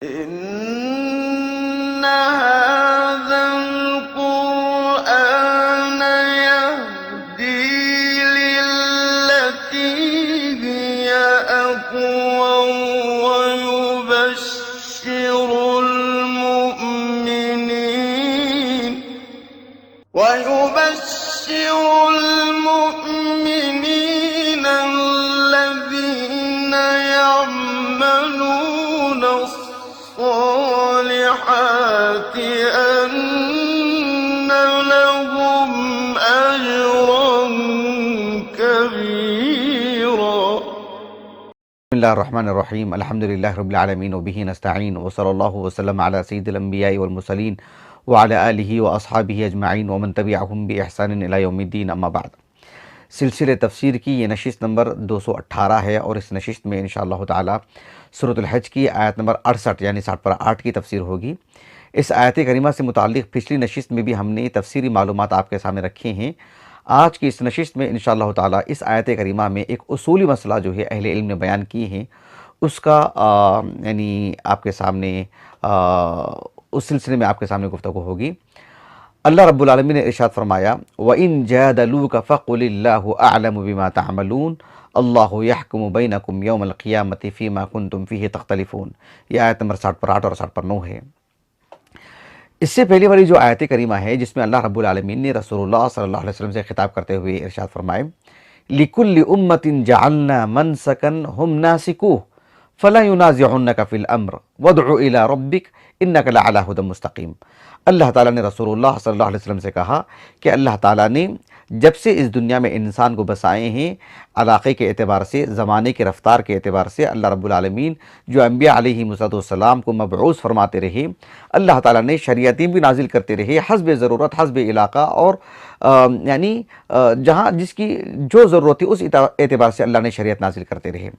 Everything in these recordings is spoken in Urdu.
إن هذا القرآن يهدي للتي هي أقوم ويبشر المؤمنين الذين يعملون الصالحات أن لهم أجرا كبيرا. بسم الله الرحمن الرحيم. الحمد لله رب العالمين وبه نستعين وصلى الله وسلم على سيد الأنبياء والمرسلين وعلى آلہ وأصحابہ اجمعین ومن تبعہم بإحسان إلی یوم الدین. اما بعد، سلسلہ تفسیر کی یہ نشست نمبر 218 ہے، اور اس نشست میں انشاءاللہ تعالی سورۃ الحج کی آیت نمبر 68 یعنی 60/8 کی تفسیر ہوگی. اس آیت کریمہ سے متعلق پچھلی نشست میں بھی ہم نے تفسیری معلومات آپ کے سامنے رکھے ہیں. آج کی اس نشست میں انشاءاللہ تعالی اس آیت کریمہ میں ایک اصولی مسئلہ جو ہے اہل علم نے بیان کی ہیں، اس کا یعنی آپ کے سامنے اس سلسلے میں آپ کے سامنے گفتگو ہوگی. اللہ رب العالمین نے ارشاد فرمایا، وَإِن جَادَلُوكَ فَقُلِ اللَّهُ أَعْلَمُ بِمَا تَعْمَلُونَ اللَّهُ يَحْكُمُ بَيْنَكُمْ يَوْمَ الْقِيَامَةِ فِيمَا كُنْتُمْ فِيهِ تَخْتَلِفُونَ. یہ آیت نمبر 60/8 اور 60/9 ہے. اس سے پہلے والی جو آیت کریمہ ہے جس میں اللہ رب العالمین نے رسول اللہ صلی اللہ علیہ وسلم سے خطاب کرتے ہوئے ارشاد فرمائے، لِكُلِّ أُمَّةٍ جَعَلْنَا مَنْسَكًا هُمْ نَاسِكُوهُ فَلَا يُنَازِعُنَّكَ فِي الْأَمْرِ وَادْعُ إِلَى رَبِّكَ إِنَّكَ لَعَلَىٰ هُدًى مُسْتَقِيمٍ. اللہ تعالیٰ نے رسول اللہ صلی اللہ علیہ وسلم سے کہا کہ اللہ تعالیٰ نے جب سے اس دنیا میں انسان کو بسائے ہیں، علاقے کے اعتبار سے، زمانے کے رفتار کے اعتبار سے، اللہ رب العالمین جو انبیاء علیہ السلام کو مبعوث فرماتے رہے، اللہ تعالیٰ نے شریعتیں بھی نازل کرتے رہے حسب ضرورت، حسب علاقہ، اور یعنی جہاں جس کی جو ضرورت تھی اس اعتبار سے اللہ نے شریعت نازل کرتے رہے.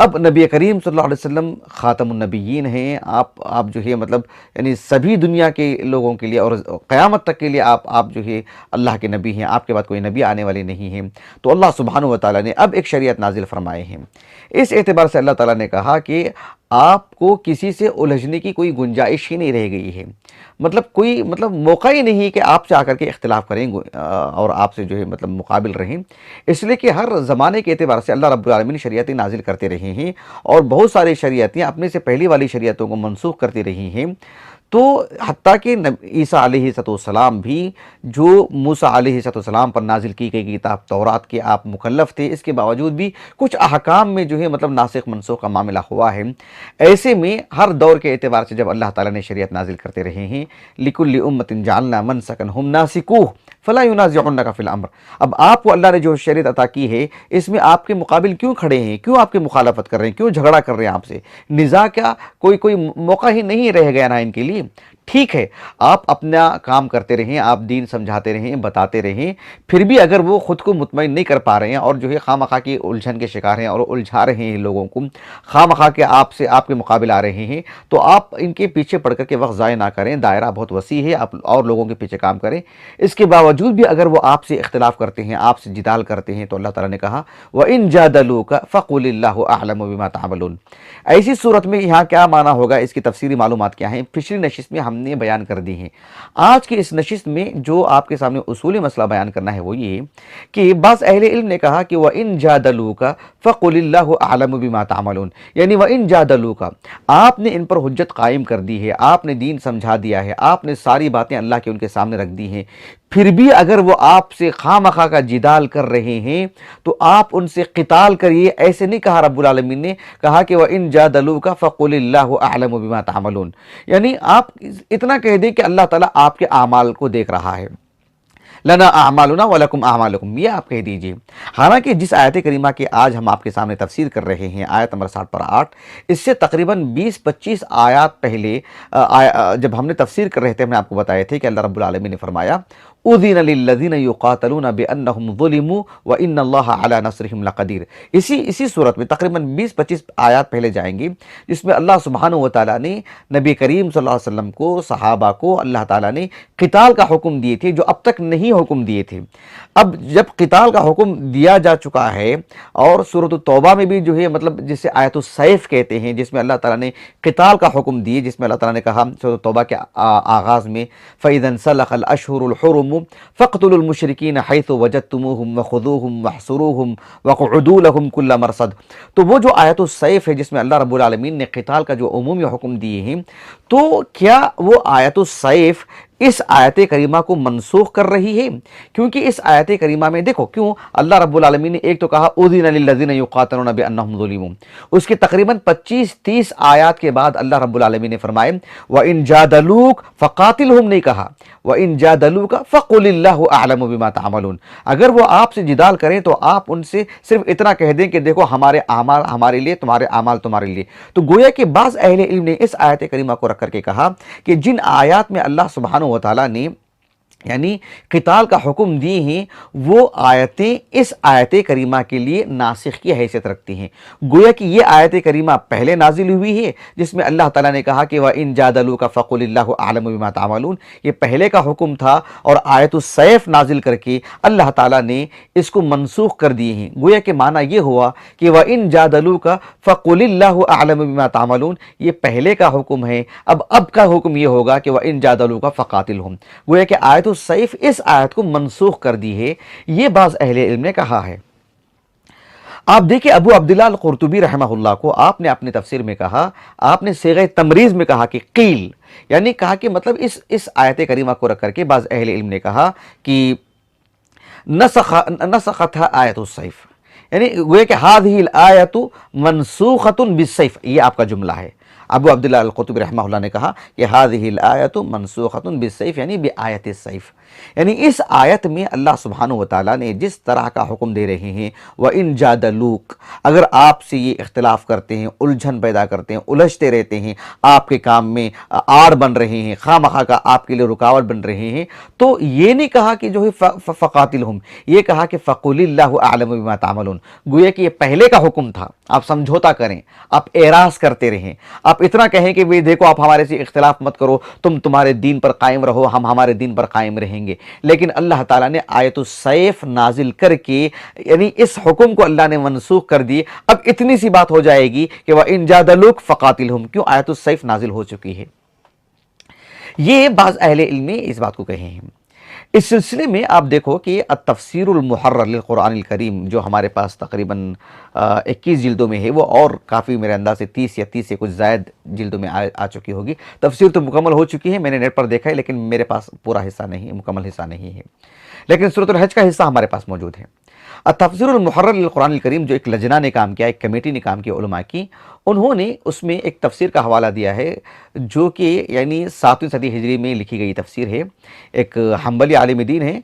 اب نبی کریم صلی اللہ علیہ وسلم خاتم النبیین ہیں. آپ جو ہے مطلب یعنی سبھی دنیا کے لوگوں کے لیے اور قیامت تک کے لیے آپ جو ہے اللہ کے نبی ہیں. آپ کے بعد کوئی نبی آنے والے نہیں ہیں. تو اللہ سبحانہ و تعالیٰ نے اب ایک شریعت نازل فرمائے ہیں. اس اعتبار سے اللہ تعالیٰ نے کہا کہ آپ کو کسی سے الجھنے کی کوئی گنجائش ہی نہیں رہ گئی ہے. کوئی موقع ہی نہیں کہ آپ سے آ کر کے اختلاف کریں اور آپ سے جو ہے مقابل رہیں. اس لیے کہ ہر زمانے کے اعتبار سے اللہ رب العالمین شریعتیں نازل کرتے رہے ہیں، اور بہت ساری شریعتیں اپنے سے پہلی والی شریعتوں کو منسوخ کرتی رہی ہیں. تو حتیٰ کہ عیسیٰ علیہ السلام بھی جو موسیٰ علیہ السلام پر نازل کی گئی کتاب تورات کے آپ مکلف تھے، اس کے باوجود بھی کچھ احکام میں جو ہے ناسخ منسوخ کا معاملہ ہوا ہے. ایسے میں ہر دور کے اعتبار سے جب اللہ تعالیٰ نے شریعت نازل کرتے رہے ہیں، لِكُلِّ أُمَّةٍ جَعَلْنَا مَنْسَكًا هُمْ نَاسِكُوهُ فَلَا يُنَازِعُنَّكَ فِي الْأَمْرِ. اب آپ کو اللہ نے جو شریعت عطا کی ہے، اس میں آپ کے مقابل کیوں کھڑے ہیں؟ کیوں آپ کی مخالفت کر رہے ہیں؟ کیوں جھگڑا کر رہے ہیں آپ سے؟ نزاع کیا کوئی موقع ہی نہیں رہ گیا نا ان کے لیے. ٹھیک ہے، آپ اپنا کام کرتے رہیں، آپ دین سمجھاتے رہیں، بتاتے رہیں، پھر بھی اگر وہ خود کو مطمئن نہیں کر پا رہے ہیں اور جو ہے خواہ مخواہ کی الجھن کے شکار ہیں اور الجھا رہے ہیں لوگوں کو، خواہ مخواہ کے آپ کے مقابل آ رہے ہیں، تو آپ ان کے پیچھے پڑ کر کے وقت ضائع نہ کریں. دائرہ بہت وسیع ہے، آپ اور لوگوں کے پیچھے کام کریں. اس کے باوجود بھی اگر وہ آپ سے اختلاف کرتے ہیں، آپ سے جدال کرتے ہیں، تو اللہ تعالیٰ نے کہا وَإِن جَادَلُوكَ فَقُلِ اللَّهُ أَعْلَمُ بِمَا تَعْمَلُونَ. ایسی صورت میں یہاں کیا معنی ہوگا، اس کی تفسیری معلومات کیا ہیں، پچھلی نشست میں ہم نے بیان کر دی ہیں. آج کی اس نشست میں جو آپ کے سامنے اصولی مسئلہ بیان کرنا ہے وہ یہ کہ بعض اہل علم نے کہا کہ وَإِن جَادَلُوكَ فَقُلِ اللَّهُ أَعْلَمُ بِمَا تَعْمَلُونَ، یعنی وَإِن جَادَلُوكَ، آپ نے ان پر حجت قائم کر دی ہے، آپ نے دین سمجھا دیا ہے، آپ نے ساری باتیں اللہ کے ان کے سامنے رکھ دی ہیں، پھر بھی اگر وہ آپ سے خواہ مخواہ کا جدال کر رہے ہیں تو آپ ان سے قتال کریے. ایسے نہیں کہا رب العالمین نے، کہا کہ وَإِن جَادَلُوكَ فَقُلِ اللَّهُ أَعْلَمُ بِمَا تَعْمَلُونَ، یعنی آپ اتنا کہہ دیں کہ اللہ تعالیٰ آپ کے اعمال کو دیکھ رہا ہے. لنا اعمالنا ولکم اعمالکم، یہ آپ کہہ دیجئے. حالانکہ جس آیت کریمہ کے آج ہم آپ کے سامنے تفسیر کر رہے ہیں، آیت نمبر 60/8، اس سے تقریباً 20-25 آیات پہلے جب ہم نے تفسیر کر رہے تھے، ہم نے آپ کو بتایا تھے کہ اللہ رب العالمین نے فرمایا اذن للذین یقاتلون بانہم ظلموا وان اللہ علی نصرہم لقدیر۔ اسی صورت میں تقریباً 20-25 آیات پہلے جائیں گی جس میں اللہ سبحانہ و تعالیٰ نے نبی کریم صلی اللہ علیہ وسلم کو، صحابہ کو اللہ تعالیٰ نے قتال کا حکم دیے تھے جو اب تک نہیں حکم دیے تھے۔ اب جب قتال کا حکم دیا جا چکا ہے، اور سورۃ التوبہ میں بھی جو ہے مطلب جسے آیت السیف کہتے ہیں، جس میں اللہ تعالیٰ نے قتال کا حکم دیے، جس میں اللہ تعالیٰ نے کہا سورۃ التوبہ کے آغاز میں فَإِذَا انسَلَخَ الْأَشْهُرُ الْحُرُمُ فَاقْتُلُوا الْمُشْرِكِينَ حَيْثُ وَجَدتُّمُوهُمْ وَخُذُوهُمْ وَاحْصُرُوهُمْ وَاقْعُدُوا لَهُمْ كُلَّ مَرْصَدٍ۔ تو وہ جو آیت السیف ہے جس میں اللہ رب العالمین نے قتال کا جو عمومی حکم دیے ہیں، تو کیا وہ آیت السیف اس آیت کریمہ کو منسوخ کر رہی ہے؟ کیونکہ اس آیت کریمہ میں دیکھو کیوں اللہ رب العالمین نے ایک تو کہا اذن للذین یقاتلون بانہم ظلموا، اس کے تقریباً 25-30 آیات کے بعد اللہ رب العالمین نے فرمائے وَإِن جَادَلُوكَ فَقَاتِلْهُمْ نہیں کہا، وَإِن جَادَلُوكَ فَقُلِ اللَّهُ أَعْلَمُ بِمَا تَعْمَلُونَ۔ اگر وہ آپ سے جدال کریں تو آپ ان سے صرف اتنا کہہ دیں کہ دیکھو ہمارے اعمال ہمارے لیے، تمہارے اعمال تمہارے لیے۔ تو گویا کہ بعض اہل علم نے اس آیت کریمہ کو رکھ کر کے کہا کہ جن آیات میں اللہ سبحانہ و تعالیٰ نے یعنی قتال کا حکم دیے ہیں، وہ آیتیں اس آیت کریمہ کے لیے ناسخ کی حیثیت رکھتی ہیں۔ گویا کہ یہ آیت کریمہ پہلے نازل ہوئی ہے جس میں اللہ تعالیٰ نے کہا کہ وَإِن جَادَلُوكَ فَقُلِ اللَّهُ أَعْلَمُ بِمَا تَعْمَلُونَ، یہ پہلے کا حکم تھا، اور آیت السیف نازل کر کے اللہ تعالیٰ نے اس کو منسوخ کر دیے ہیں۔ گویا کہ معنی یہ ہوا کہ وَإِن جَادَلُوكَ فَقُلِ اللَّهُ أَعْلَمُ بِمَا تَعْمَلُونَ، یہ پہلے کا حکم ہے، اب کا حکم یہ ہوگا کہ وَإِن جَادَلُوكَ فَقَاتِلْهُمْ۔ گویا کہ آیت السیف اس آیت کو منسوخ کر دی ہے، یہ بعض اہل علم نے کہا ہے۔ آپ دیکھیں ابو عبداللہ القرطبی رحمہ اللہ کو آپ نے اپنی تفسیر میں کہا، آپ نے صیغہ تمریز میں کہا کہ قیل، یعنی کہا کہ مطلب اس آیت کریمہ کو رکھ کر کے بعض اہل علم نے کہا کہ نسختها آیت السیف، یعنی گویا کہ هذه الآیت منسوخۃ بالسیف، یہ آپ کا جملہ ہے۔ ابو عبداللہ القرطبی رحمہ اللہ نے کہا کہ هذه الآیت منسوخۃ بالسیف، یعنی بآیت السیف، یعنی اس آیت میں اللہ سبحانہ و تعالیٰ نے جس طرح کا حکم دے رہے ہیں وَإِن جَادَلُوكَ، اگر آپ سے یہ اختلاف کرتے ہیں، الجھن پیدا کرتے ہیں، الجھتے رہتے ہیں، آپ کے کام میں آڑ بن رہے ہیں، خواہ مخواہ کا آپ کے لیے رکاوٹ بن رہے ہیں، تو یہ نہیں کہا کہ جو ہے فقاتلہم، یہ کہا کہ فَقُلِ اللَّهُ أَعْلَمُ بِمَا تَعْمَلُونَ۔ گویا کہ یہ پہلے کا حکم تھا، آپ سمجھوتا کریں، آپ اعراض کرتے رہیں، آپ اتنا کہیں کہ دیکھو آپ ہمارے سے اختلاف مت کرو، تمہارے دین پر قائم رہو، ہم ہمارے دین پر قائم رہیں گے۔ لیکن اللہ تعالیٰ نے آیت السیف نازل کر کے یعنی اس حکم کو اللہ نے منسوخ کر دی۔ اب اتنی سی بات ہو جائے گی کہ وَإِن جَادَلُوكَ فَقَاتِلْهُمْ، کیوں آیت السیف نازل ہو چکی ہے۔ یہ بعض اہل علم نے اس بات کو کہے ہیں۔ اس سلسلے میں آپ دیکھو کہ التفسیر المحرر للقرآن الکریم جو ہمارے پاس تقریباً 21 جلدوں میں ہے، وہ اور کافی میرے انداز سے 30 یا 30 سے کچھ زائد جلدوں میں آ چکی ہوگی۔ تفسیر تو مکمل ہو چکی ہے، میں نے نیٹ پر دیکھا ہے، لیکن میرے پاس پورا حصہ نہیں ہے، مکمل حصہ نہیں ہے، لیکن سورۃ الحج کا حصہ ہمارے پاس موجود ہے۔ التفسیر المحرر للقرآن الکریم جو ایک لجنہ نے کام کیا، ایک کمیٹی نے کام کیا علماء کی، انہوں نے اس میں ایک تفسیر کا حوالہ دیا ہے جو کہ یعنی 7ویں صدی ہجری میں لکھی گئی تفسیر ہے۔ ایک حنبلی عالم دین ہے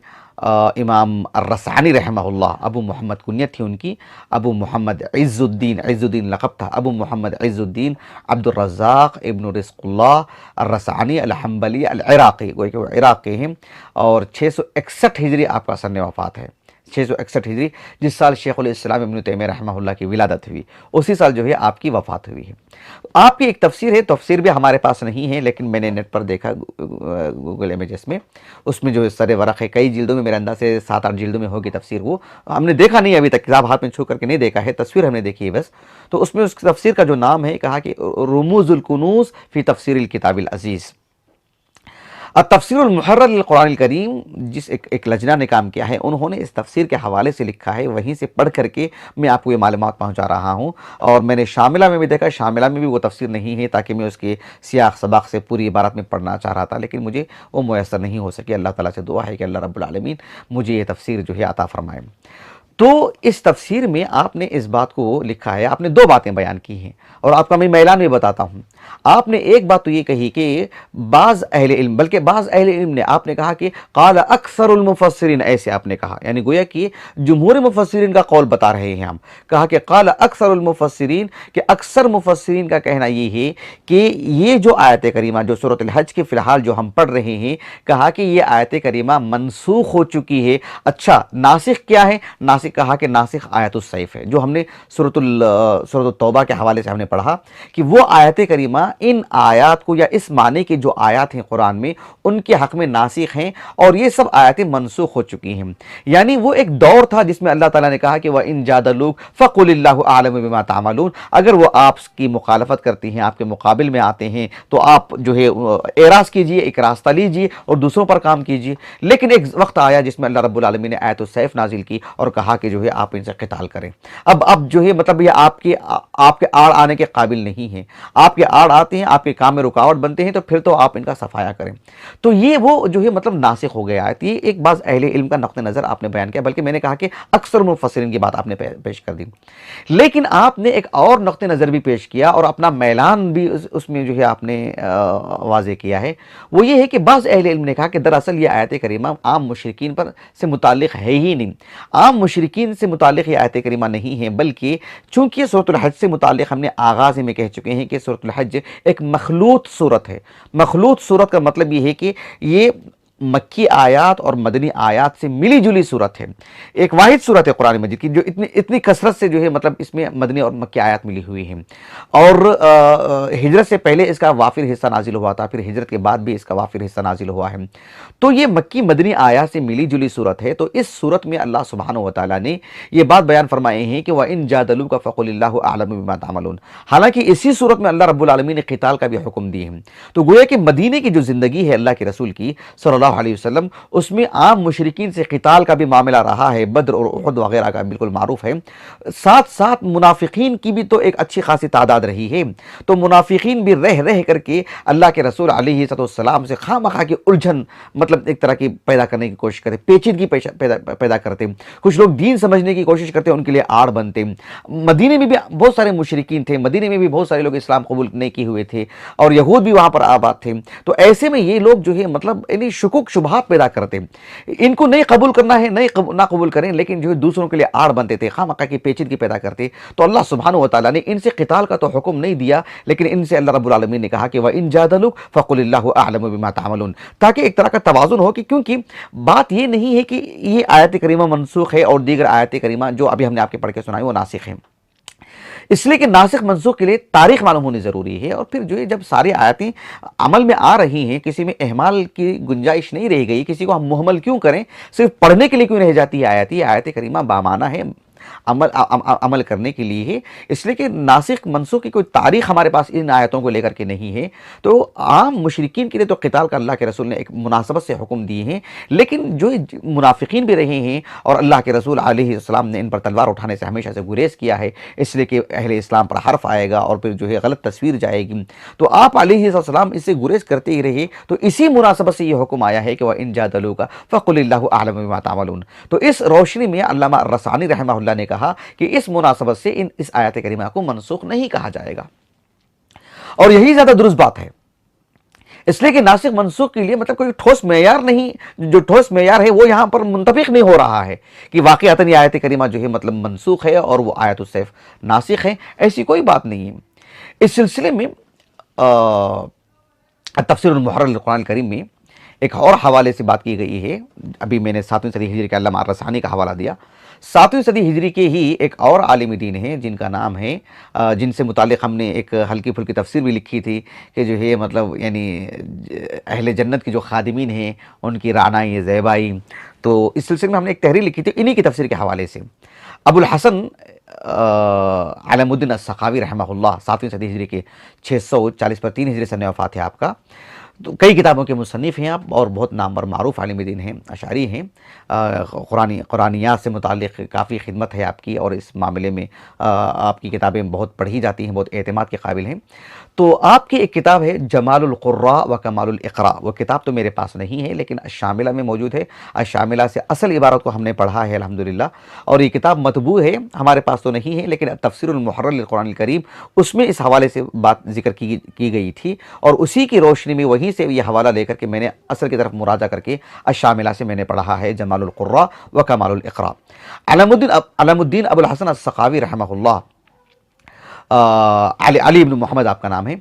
امام الرسانی رحمہ اللہ، ابو محمد کنیت تھی ان کی، ابو محمد عز الدین لقب تھا، ابو محمد عز الدین عبد الرزاق ابن رزق اللہ الرسانی الحنبلی العراقی، گویا کہ وہ عراق کے ہیں، اور 661 ہجری آپ کا سن وفات ہے، 661 ہجری، جس سال شیخ الاسلام ابن تیمیہ رحمہ اللہ کی ولادت ہوئی، اسی سال جو ہے آپ کی وفات ہوئی ہے۔ آپ کی ایک تفسیر ہے، تفسیر بھی ہمارے پاس نہیں ہے، لیکن میں نے نیٹ پر دیکھا گوگل امیجز میں، اس میں جو سر ورق ہے، کئی جلدوں میں، میرے انداز سے 7-8 جلدوں میں ہوگی تفسیر، وہ ہم نے دیکھا نہیں ابھی تک، کتاب ہاتھ میں چھو کر کے نہیں دیکھا ہے، تصویر ہم نے دیکھی ہے بس۔ تو اس میں اس تفسیر کا جو نام ہے، کہا کہ رموز الکنوز فی تفسیر الکتاب العزیز۔ التفسیر المحرر للقرآن الکریم جس ایک لجنہ نے کام کیا ہے، انہوں نے اس تفسیر کے حوالے سے لکھا ہے، وہیں سے پڑھ کر کے میں آپ کو یہ معلومات پہنچا رہا ہوں۔ اور میں نے شاملہ میں بھی دیکھا، شاملہ میں بھی وہ تفسیر نہیں ہے، تاکہ میں اس کے سیاق سباق سے پوری عبارت میں پڑھنا چاہ رہا تھا، لیکن مجھے وہ میسر نہیں ہو سکی۔ اللہ تعالیٰ سے دعا ہے کہ اللہ رب العالمین مجھے یہ تفسیر جو ہے عطا فرمائے۔ تو اس تفسیر میں آپ نے اس بات کو لکھا ہے، آپ نے دو باتیں بیان کی ہیں، اور آپ کا میں میلان بھی بتاتا ہوں۔ آپ نے ایک بات تو یہ کہی کہ بعض اہل علم، بلکہ بعض اہل علم نے، آپ نے کہا کہ قال اکثر المفسرین، ایسے آپ نے کہا، یعنی گویا کہ جمہور مفسرین کا قول بتا رہے ہیں ہم، کہا کہ قال اکثر المفسرین، کہ اکثر مفسرین کا کہنا یہ ہے کہ یہ جو آیت کریمہ جو سورۃ الحج کی فی الحال جو ہم پڑھ رہے ہیں، کہا کہ یہ آیت کریمہ منسوخ ہو چکی ہے۔ اچھا، ناسخ کیا ہے؟ ناسخ کہا کہ ناسخ آیت السیف ہے، جو ہم نے سورۃ التوبہ کے حوالے سے ہم نے پڑھا کہ وہ آیت کریمہ ان آیات کو، یا اس معنی کے جو آیات ہیں قرآن میں، ان کے حق میں ناسخ ہیں، اور یہ سب آیتیں منسوخ ہو چکی ہیں۔ یعنی وہ ایک دور تھا جس میں اللہ تعالیٰ نے کہا کہ وَإِن جَادَلُوكَ فَقُلِ اللَّهُ أَعْلَمُ بِمَا تَعْمَلُونَ، اگر وہ آپ کی مخالفت کرتی ہیں، آپ کے مقابل میں آتے ہیں، تو آپ جو ہے اعراض کیجئے، ایک راستہ لیجئے اور دوسروں پر کام کیجئے۔ لیکن ایک وقت آیا جس میں اللہ رب العالمین نے آیت السیف نازل کی اور کہا کہ جو ہے آپ ان سے قتال کریں۔ اب جو ہے مطلب یہ آپ کے آڑ آنے کے قابل نہیں ہیں، آپ کے آڑ آتے ہیں، آپ کے کام میں رکاوٹ بنتے ہیں، تو پھر تو آپ ان کا صفایا کریں۔ تو یہ وہ جو ہے مطلب ناسخ ہو گیا ہے۔ یہ ایک بعض اہل علم کا نقطہ نظر آپ نے بیان کیا، بلکہ میں نے کہا کہ اکثر مفسرین کی بات آپ نے پیش کر دی، لیکن آپ نے ایک اور نقطہ نظر بھی پیش کیا اور اپنا میلان بھی اس میں جو ہے آپ نے واضح کیا ہے۔ وہ یہ ہے کہ بعض اہل علم نے کہا کہ دراصل یہ آیت کریمہ عام مشرکین سے متعلق ہے ہی نہیں، عام مشرکین سے متعلق یہ آیت کریمہ نہیں ہے، بلکہ چونکہ سورۃ الحج سے متعلق ہم نے آغاز میں کہہ چکے ہیں کہ سورۃ الحج ایک مخلوط صورت ہے۔ مخلوط صورت کا مطلب یہ ہے کہ یہ مکی آیات اور مدنی آیات سے ملی جلی صورت ہے، ایک واحد صورت ہے قرآن مجید کی، جو اتنی کثرت سے جو ہے مطلب اس میں مدنی اور مکی آیات ملی ہوئی ہیں، اور ہجرت سے پہلے اس کا وافر حصہ نازل ہوا تھا، پھر ہجرت کے بعد بھی اس کا وافر حصہ نازل ہوا ہے۔ تو یہ مکی مدنی آیات سے ملی جلی صورت ہے۔ تو اس صورت میں اللہ سبحانہ وتعالیٰ نے یہ بات بیان فرمائے ہیں کہ وَإِن جَادَلُوكَ فَقُلِ اللَّهُ أَعْلَمُ بِمَا تَعْمَلُونَ، حالانکہ اسی صورت میں اللہ رب العالمین نے قتال کا بھی حکم دیے ہیں۔ تو گویا کہ مدینے کی جو زندگی ہے اللہ کے رسول کی صلی اللہ علیہ وسلم، اس میں عام مشرکین سے قتال کا بھی معاملہ رہا ہے، بدر اور احد وغیرہ کا بالکل معروف ہے۔ ساتھ ساتھ منافقین کی بھی تو ایک اچھی خاصی تعداد رہی ہے، تو منافقین بھی رہ کر کے اللہ کے رسول علیہ السلام سے خواہ کی الجھن مطلب ایک طرح کی پیدا کرنے کی کوشش کرتے، پیچیدگی پیدا کرتے، کچھ لوگ دین سمجھنے کی کوشش کرتے، ان کے لیے آڑ بنتے۔ مدینے میں بھی بہت سارے مشرکین تھے، مدینے میں بھی بہت سارے لوگ اسلام قبول نہیں کیے ہوئے تھے، اور یہود بھی وہاں پر آباد تھے۔ تو ایسے میں یہ لوگ جو ہے مطلب یعنی شکوک شبہات پیدا کرتے، ان کو نہیں قبول کرنا ہے، نہ قبول کریں، لیکن جو ہے دوسروں کے لیے آڑ بنتے تھے، خواہ مخواہ کی پیچیدگی پیدا کرتے۔ تو اللہ سبحانہ وتعالیٰ نے ان سے قتال کا تو حکم نہیں دیا، لیکن ان سے اللہ رب العالمین نے کہا کہ وَإِن جَادَلُوكَ فَقُلِ اللَّهُ أَعْلَمُ بِمَا تَعْمَلُونَ، تاکہ ایک طرح کا توازن ہو، کہ کیونکہ بات یہ نہیں ہے کہ یہ آیت کریمہ منسوخ ہے اور دیگر آیت کریمہ جو ابھی ہم نے آپ کے پڑھ کے سنائی وہ ناسخ ہیں، اس لیے کہ ناسخ منسوخ کے لیے تاریخ معلوم ہونی ضروری ہے، اور پھر جو ہے جب ساری آیتیں عمل میں آ رہی ہیں، کسی میں اہمال کی گنجائش نہیں رہ گئی، کسی کو ہم محمل کیوں کریں، صرف پڑھنے کے لیے کیوں رہ جاتی ہے آیت؟ یہ آیت کریمہ بامانہ ہے، عمل کرنے کے لیے ہے، اس لیے کہ ناسخ منسوخ کی کوئی تاریخ ہمارے پاس ان آیتوں کو لے کر کے نہیں ہے۔ تو عام مشرکین کے لیے تو قتال کا اللہ کے رسول نے ایک مناسبت سے حکم دیے ہیں، لیکن جو منافقین بھی رہے ہیں اور اللہ کے رسول علیہ السلام نے ان پر تلوار اٹھانے سے ہمیشہ سے گریز کیا ہے، اس لیے کہ اہل اسلام پر حرف آئے گا اور پھر جو ہے غلط تصویر جائے گی، تو آپ علیہ السلام اس سے گریز کرتے ہی رہے۔ تو اسی مناسبت سے یہ حکم آیا ہے کہ وَإِن جَادَلُوكَ فَقُلِ اللَّهُ أَعْلَمُ بِمَا تَعْمَلُونَ۔ تو اس روشنی میں علامہ الرسانی رحمہ اللہ نے کہا کہ اس مناسبت سے اس آیت کریمہ کو منسوخ نہیں کہا جائے گا، اور یہی زیادہ درست بات ہے، اس لیے کہ ناسخ منسوخ کے لیے مطلب کوئی ٹھوس معیار نہیں، جو ٹھوس معیار ہے وہ یہاں پر منطبق نہیں ہو رہا ہے کہ واقعتاً یہ آیت کریمہ جو ہے مطلب منسوخ ہے اور وہ آیت السیف ناسخ ہے، ایسی کوئی بات نہیں ہے۔ اس سلسلے میں تفسیر المحرر للقرآن الکریم میں ایک اور حوالے سے بات کی گئی ہے، ابھی میں نے 7ویں صدی ہجری کے علامہ الرسانی کا حوالہ دیا۔ 7ویں صدی ہجری کے ہی ایک اور عالم دین ہیں جن کا نام ہے، جن سے متعلق ہم نے ایک ہلکی پھلکی تفسیر بھی لکھی تھی کہ جو ہے مطلب یعنی اہل جنت کے جو خادمین ہیں ان کی رعنائی زیبائی، تو اس سلسلے میں ہم نے ایک تحریر لکھی تھی انہی کی تفسیر کے حوالے سے۔ ابو الحسن علم الدین السخاوی رحمہ اللہ 7ویں صدی ہجری کے 640 ہجری سن وفات ہے آپ کا، تو کئی کتابوں کے مصنف ہیں آپ، اور بہت نامور معروف عالم دین ہیں، اشعری ہیں، قرآنیات سے متعلق کافی خدمت ہے آپ کی، اور اس معاملے میں آپ کی کتابیں بہت پڑھی جاتی ہیں، بہت اعتماد کے قابل ہیں۔ تو آپ کی ایک کتاب ہے جمال القراء و کمال الاقراء، وہ کتاب تو میرے پاس نہیں ہے لیکن الشاملہ میں موجود ہے۔ الشاملہ سے اصل عبارت کو ہم نے پڑھا ہے الحمدللہ، اور یہ کتاب مطبوع ہے، ہمارے پاس تو نہیں ہے لیکن تفسیر المحرر للقرآن الکریم، اس میں اس حوالے سے بات ذکر کی گئی تھی، اور اسی کی روشنی میں وہیں سے یہ حوالہ لے کر کے میں نے اصل کی طرف مراجعہ کر کے الشاملہ سے میں نے پڑھا ہے جمال القراء و کمال الاقراء۔ علم الدین ابو الحسن السخاوی رحمہ اللہ، علی ابن محمد آپ کا نام ہے،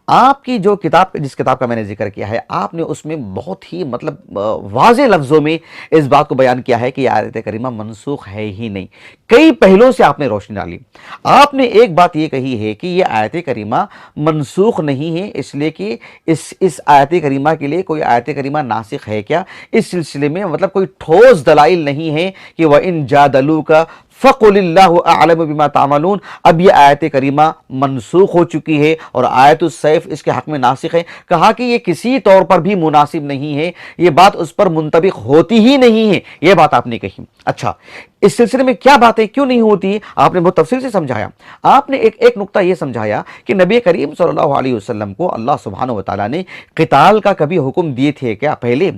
آپ کی جو کتاب، جس کتاب کا میں نے ذکر کیا ہے، آپ نے اس میں بہت ہی مطلب واضح لفظوں میں اس بات کو بیان کیا ہے کہ یہ آیت کریمہ منسوخ ہے ہی نہیں۔ کئی پہلوں سے آپ نے روشنی ڈالی۔ آپ نے ایک بات یہ کہی ہے کہ یہ آیت کریمہ منسوخ نہیں ہے، اس لیے کہ اس آیت کریمہ کے لیے کوئی آیت کریمہ ناسخ ہے کیا، اس سلسلے میں مطلب کوئی ٹھوس دلائل نہیں ہے کہ وَإِن جَادَلُوكَ فَقُلِ اللَّهُ أَعْلَمُ بِمَا تَعْمَلُونَ۔ اب یہ آیت کریمہ منسوخ ہو چکی ہے اور آیت السیف اس کے حق میں ناسخ ہے۔ کہا کہ یہ کسی طور پر بھی مناسب نہیں ہے، یہ بات اس پر منطبق ہوتی ہی نہیں ہے، یہ بات آپ نے کہی۔ اچھا، اس سلسلے میں کیا باتیں کیوں نہیں ہوتی، آپ نے بہت تفصیل سے سمجھایا۔ آپ نے ایک نقطہ یہ سمجھایا کہ نبی کریم صلی اللہ علیہ وسلم کو اللہ سبحانہ وتعالیٰ نے قتال کا کبھی حکم دیے تھے کیا پہلے،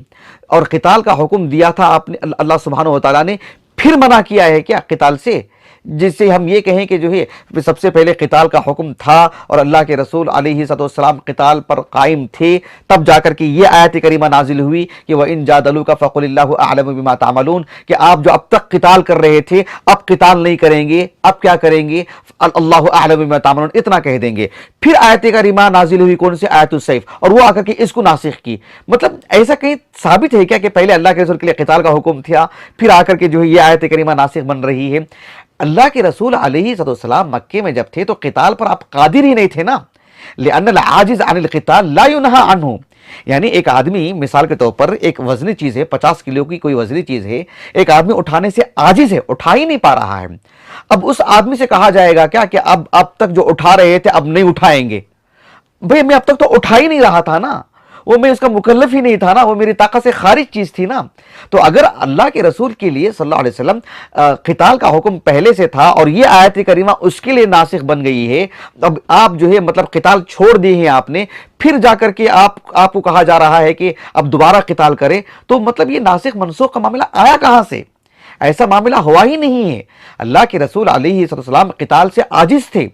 اور قتال کا حکم دیا تھا آپ نے، اللہ سبحانہ وتعالیٰ نے پھر منع کیا ہے کیا قتال سے، جس سے ہم یہ کہیں کہ جو ہے سب سے پہلے قتال کا حکم تھا اور اللہ کے رسول علیہ السلام قتال پر قائم تھے، تب جا کر کے یہ آیت کریمہ نازل ہوئی کہ وَإِن جَادَلُوكَ فَقُلِ اللَّهُ أَعْلَمُ بِمَا تَعْمَلُونَ، کہ آپ جو اب تک قتال کر رہے تھے اب قتال نہیں کریں گے، اب کیا کریں گے، اللہ اعلم بما تعملون، اتنا کہہ دیں گے۔ پھر آیت کریمہ نازل ہوئی کون سی، آیت السیف، اور وہ آ کر کے اس کو ناسخ کی۔ مطلب ایسا کہیں ثابت ہے کیا کہ پہلے اللہ کے رسول کے لیے قتال کا حکم تھا، پھر آ کر کے جو ہے یہ آیت کریمہ ناسخ بن رہی ہے؟ اللہ کے رسول علیہ السلام مکے میں جب تھے تو قتال پر آپ قادر ہی نہیں تھے نا، لأن العاجز عن القتال لا ينہى عنہ، یعنی ایک آدمی مثال کے طور پر ایک وزنی چیز ہے، 50 کلو کی کوئی وزنی چیز ہے، ایک آدمی اٹھانے سے عاجز ہے، اٹھا ہی نہیں پا رہا ہے، اب اس آدمی سے کہا جائے گا کیا کہ اب تک جو اٹھا رہے تھے اب نہیں اٹھائیں گے؟ بھئی میں اب تک تو اٹھا ہی نہیں رہا تھا نا، وہ میں اس کا مکلف ہی نہیں تھا نا، وہ میری طاقت سے خارج چیز تھی نا۔ تو اگر اللہ کے رسول کے لیے صلی اللہ علیہ وسلم قتال کا حکم پہلے سے تھا اور یہ آیت کریمہ اس کے لیے ناسخ بن گئی ہے، اب آپ جو ہے مطلب قتال چھوڑ دیے ہیں آپ نے، پھر جا کر کے آپ کو کہا جا رہا ہے کہ اب دوبارہ قتال کریں، تو مطلب یہ ناسخ منسوخ کا معاملہ آیا کہاں سے؟ ایسا معاملہ ہوا ہی نہیں ہے۔ اللہ کے رسول علیہ السلام قتال سے عاجز تھے،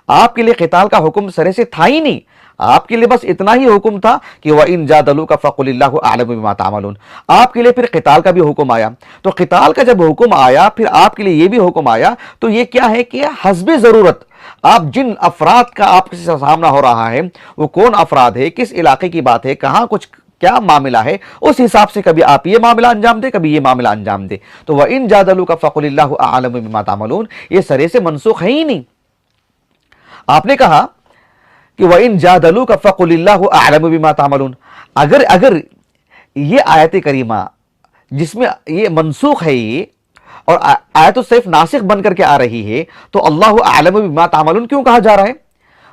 آپ کے لیے قتال کا حکم سرے سے تھا ہی نہیں، آپ کے لیے بس اتنا ہی حکم تھا کہ وَإِن جَادَلُوكَ فَقُلِ اللَّهُ أَعْلَمُ بِمَا تَعْمَلُونَ۔ آپ کے لیے پھر قتال کا بھی حکم آیا، تو قتال کا جب حکم آیا پھر آپ کے لیے یہ بھی حکم آیا، تو یہ کیا ہے کہ حسب ضرورت آپ جن افراد کا آپ کے سامنا ہو رہا ہے، وہ کون افراد ہے، کس علاقے کی بات ہے، کہاں کچھ کیا معاملہ ہے، اس حساب سے کبھی آپ یہ معاملہ انجام دے، کبھی یہ معاملہ انجام دے۔ تو وَإِن جَادَلُوكَ فَقُلِ اللَّهُ أَعْلَمُ بِمَا تَعْمَلُونَ یہ سرے سے منسوخ ہے ہی نہیں۔ آپ نے کہا کہ وَإِن جَادَلُوكَ فَقُلِ اللَّهُ أَعْلَمُ بِمَا تَعْمَلُونَ، اگر یہ آیت کریمہ جس میں یہ منسوخ ہے یہ اور آیت السیف ناسخ بن کر کے آ رہی ہے، تو اللہ اعلم بما تعملون کیوں کہا جا رہا ہے؟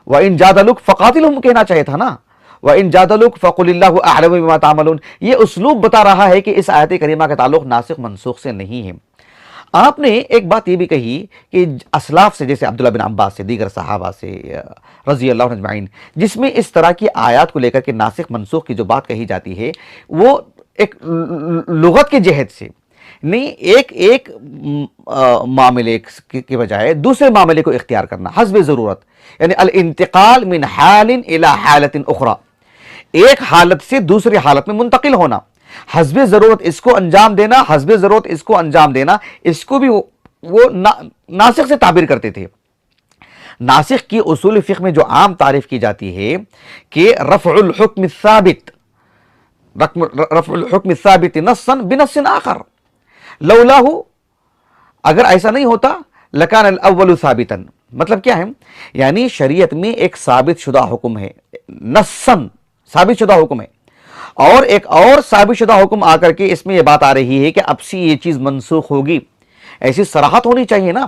وَإِن جَادَلُوكَ فَقَاتِلْهُمْ کہنا چاہیے تھا نا، وَإِن جَادَلُوكَ فَقُلِ اللَّهُ أَعْلَمُ بِمَا تعْمَلُونَ۔ یہ اسلوب بتا رہا ہے کہ اس آیت کریمہ کا تعلق ناسخ منسوخ سے نہیں ہے۔ آپ نے ایک بات یہ بھی کہی کہ اسلاف سے، جیسے عبداللہ بن عباس سے، دیگر صحابہ سے رضی اللہ عنہ اجمعین، جس میں اس طرح کی آیات کو لے کر کے ناسخ منسوخ کی جو بات کہی جاتی ہے، وہ ایک لغت کے جہت سے نہیں، ایک معاملے کے بجائے دوسرے معاملے کو اختیار کرنا حسب ضرورت، یعنی الانتقال من حال الى حالت اخرى، ایک حالت سے دوسری حالت میں منتقل ہونا، حسب ضرورت اس کو انجام دینا، حسب ضرورت اس کو انجام دینا، اس کو بھی وہ ناسخ سے تعبیر کرتے تھے۔ ناسخ کی اصول فقہ میں جو عام تعریف کی جاتی ہے کہ رفع الحکم الثابت نصا بنص آخر، لولاہ، اگر ایسا نہیں ہوتا لکان الاول ثابتا، مطلب کیا ہے؟ یعنی شریعت میں ایک ثابت شدہ حکم ہے، نصاً ثابت شدہ حکم ہے، اور ایک اور ثابت شدہ حکم آ کر کے اس میں یہ بات آ رہی ہے کہ اب سے یہ چیز منسوخ ہوگی، ایسی صراحت ہونی چاہیے نا۔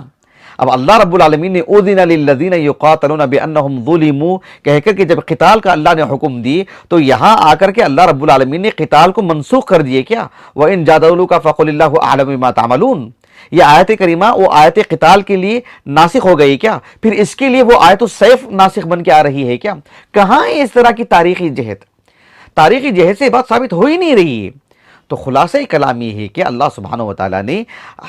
اب اللہ رب العالمین نے اذن للذین یقاتلون بانہم ظلموا کہہ کر کہ جب قتال کا اللہ نے حکم دی، تو یہاں آ کر کے اللہ رب العالمین نے قتال کو منسوخ کر دیے کیا؟ وَإِن جَادَلُوكَ فَقُلِ اللَّهُ أَعْلَمُ بِمَا تَعْمَلُونَ، یہ آیت کریمہ وہ آیت قتال کے لیے ناسخ ہو گئی کیا؟ پھر اس کے لیے وہ آیت السیف ناسخ بن کے آ رہی ہے کیا؟ کہاں ہے اس طرح کی تاریخی جہت؟ تاریخی جہت سے بات ثابت ہو ہی نہیں رہی ہے۔ تو خلاصہ کلام یہ ہے کہ اللہ سبحانہ وتعالیٰ نے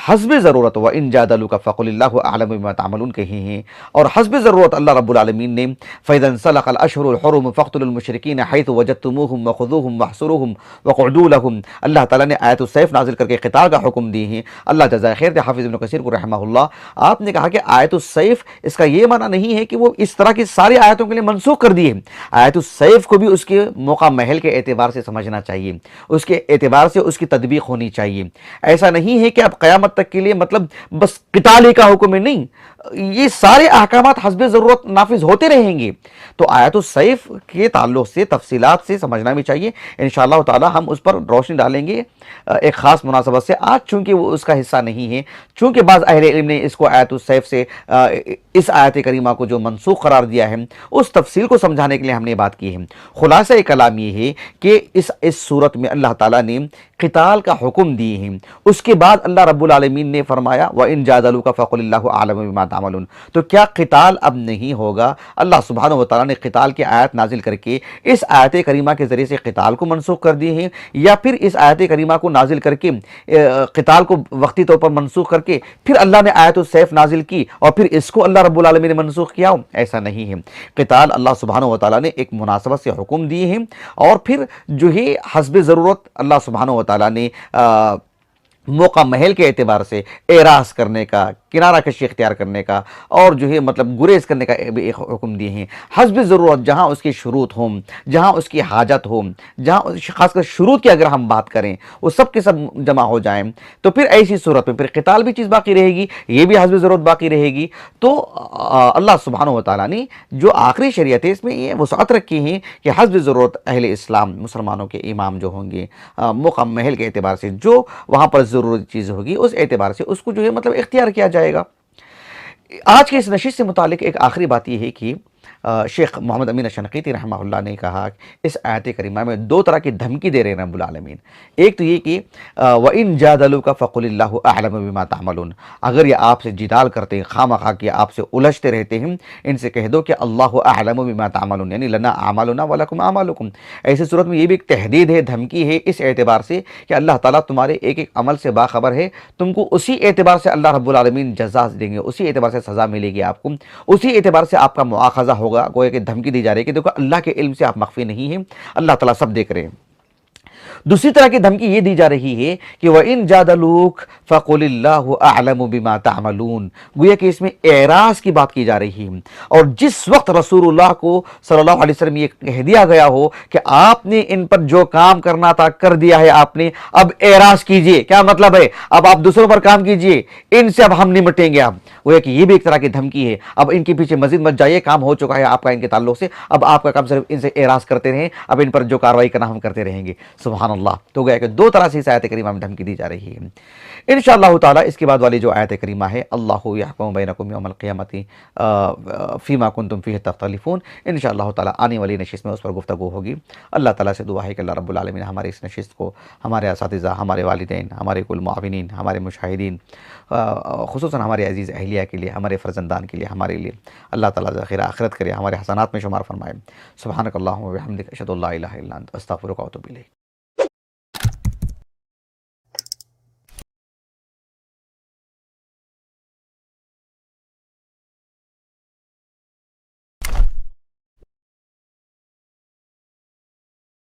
حسب ضرورت وَإِن جَادَلُوكَ فَقُلِ اللَّهُ أَعْلَمُ بِمَا تَعْمَلُونَ کہے ہیں، اور حسب ضرورت اللہ رب العالمین نے فَإِذَا انسَلَخَ الْأَشْهُرُ الْحُرُمُ فَاقْتُلُوا الْمُشْرِكِينَ حَيْثُ وَجَدتُّمُوهُمْ وَخُذُوهُمْ وَاحْصُرُوهُمْ وَاقْعُدُوا لَهُمْ۔ اللہ تعالیٰ نے آیت السیف نازل کر کے قتال کا حکم دی ہے۔ اللہ جزائے خیر دے حافظ ابن کثیر کو رحمہ اللہ، آپ نے کہا کہ آیت السیف اس کا یہ معنی نہیں ہے کہ وہ اس طرح کی ساری آیتوں کے لیے منسوخ کر دی ہے۔ آیت السیف کو بھی اس کے موقع محل کے اعتبار سے سمجھنا چاہیے، اس کے اعتبار سے اس کی تطبیق ہونی چاہیے۔ ایسا نہیں ہے کہ اب قیامت تک کے لیے مطلب بس قتال کا حکم ہے، نہیں، یہ سارے احکامات حسب ضرورت نافذ ہوتے رہیں گے۔ تو آیت السیف کے تعلق سے تفصیلات سے سمجھنا بھی چاہیے۔ انشاءاللہ تعالی ہم اس پر روشنی ڈالیں گے ایک خاص مناسبت سے۔ آج چونکہ وہ اس کا حصہ نہیں ہے، چونکہ بعض اہل علم نے اس کو آیت السیف سے اس آیت کریمہ کو جو منسوخ قرار دیا ہے، اس تفصیل کو سمجھانے کے لیے ہم نے بات کی ہے۔ خلاصہ کلام یہ ہے کہ اس صورت میں اللہ تعالیٰ نے قتال کا حکم دی ہے، اس کے بعد اللہ رب العالمین نے فرمایا وَإِن جَادَلُوكَ فَقُلِ اللَّهُ أَعْلَمُ بِمَا تَعْمَلُونَ۔ تو کیا قتال اب نہیں ہوگا؟ اللہ سبحانہ وتعالیٰ نے قتال کی آیت نازل کر کے اس آیت کریمہ کے ذریعے سے قتال کو منسوخ کر دی ہے، یا پھر اس آیت کریمہ کو نازل کر کے قتال کو وقتی طور پر منسوخ کر کے پھر اللہ نے آیت السیف نازل کی اور پھر اس کو اللہ رب العالمین نے منسوخ کیا؟ ایسا نہیں ہے۔ قتال اللہ سبحانہ وتعالیٰ نے ایک مناسبت سے حکم دیے ہیں، اور پھر جو ہے حسب ضرورت اللہ سبحانہ وتعالیٰ نے موقع محل کے اعتبار سے اعراض کرنے کا، کنارہ کشی اختیار کرنے کا، اور جو ہے مطلب گریز کرنے کا بھی ایک حکم دیے ہیں۔ حسب ضرورت جہاں اس کی شروط ہوں، جہاں اس کی حاجت ہو، جہاں خاص کر شروط کی اگر ہم بات کریں وہ سب کے سب جمع ہو جائیں، تو پھر ایسی صورت میں پھر قتال بھی چیز باقی رہے گی، یہ بھی حسب ضرورت باقی رہے گی۔ تو اللہ سبحانہ وتعالیٰ نے جو آخری شریعت ہے اس میں یہ وسعت رکھی ہے کہ حسب ضرورت اہل اسلام مسلمانوں کے امام جو ہوں گے موقع محل کے اعتبار سے جو وہاں پر ضروری چیز ہوگی اس اعتبار سے اس کو جو ہے مطلب اختیار کیا جائے گا۔ آج کے اس نشست سے متعلق ایک آخری بات یہ ہے کہ شیخ محمد امین شنقیطی رحمہ اللہ نے کہا کہ اس آیت کریمہ میں دو طرح کی دھمکی دے رہے ہیں رب العالمین۔ ایک تو یہ کہ وَإِن جَادَلُوكَ فَقُلِ اللَّهُ أَعْلَمُ بِمَا تَعْمَلُونَ، اگر یہ آپ سے جدال کرتے ہیں، خواہ کہ آپ سے الجھتے رہتے ہیں، ان سے کہہ دو کہ اللہ اعلم بما تعملون، یعنی لنا اعمالنا ولکم اعمالکم۔ ایسی صورت میں یہ بھی ایک تحدید ہے، دھمکی ہے، اس اعتبار سے کہ اللہ تعالیٰ تمہارے ایک ایک عمل سے باخبر ہے، تم کو اسی اعتبار سے اللہ رب العالمین جزا دیں گے، اسی اعتبار سے سزا ملے گی آپ کو، اسی اعتبار سے آپ کا مؤاخذہ ہوگا۔ گویا کہ دھمکی دی جا رہی ہے کہ دیکھو اللہ کے علم سے آپ مخفی نہیں ہیں، اللہ تعالیٰ سب دیکھ رہے ہیں۔ دوسری طرح کی دھمکی یہ دی جا رہی ہے کہ وَإِن جَادَلُوكَ فَقُلِ اللَّهُ أَعْلَمُ بِمَا تَعْمَلُونَ، گویا کہ اس میں اعراض کی بات کی جا رہی ہے، اور جس وقت رسول اللہ کو صلی اللہ علیہ وسلم یہ کہہ دیا گیا ہو کہ آپ نے ان پر جو کام کرنا تھا کر دیا ہے آپ نے، اب اعراض کیجئے، کیا مطلب ہے؟ اب آپ دوسروں پر کام کیجئے، ان سے اب ہم نمٹیں گے۔ اب گویا کہ یہ بھی ایک طرح کی دھمکی ہے، اب ان کے پیچھے مزید مت جائیے، کام ہو چکا ہے آپ کا ان کے تعلق سے، اب آپ کا کام صرف ان سے اعراض کرتے رہیں، اب ان پر جو کارروائی کرنا ہم کرتے رہیں گے۔ سبحان اللہ۔ تو گیا کہ دو طرح سے اس آیت کریمہ میں دھمکی دی جا رہی ہے۔ انشاءاللہ تعالی اس کے بعد والی جو آیت کریمہ ہے اللہ یحکم بینکم یوم القیامت فیما کنتم فیہ تختلفون، انشاءاللہ تعالی آنے والی نشست میں اس پر گفتگو ہوگی۔ اللہ تعالیٰ سے دعا ہے کہ اللہ رب العالمین ہمارے اس نشست کو، ہمارے اساتذہ، ہمارے والدین، ہمارے کل معاونین، ہمارے مشاہدین، خصوصاً ہمارے عزیز اہلیہ کے لیے، ہمارے فرزندان کے لیے، ہمارے لیے اللہ تعالیٰ ذخیرہ آخرت کرے، ہمارے حسنات میں شمار فرمائے۔ سبحانک اللہم و بحمدک، اشہد ان لا الہ الا انت، استغفرک و اتوب الیک۔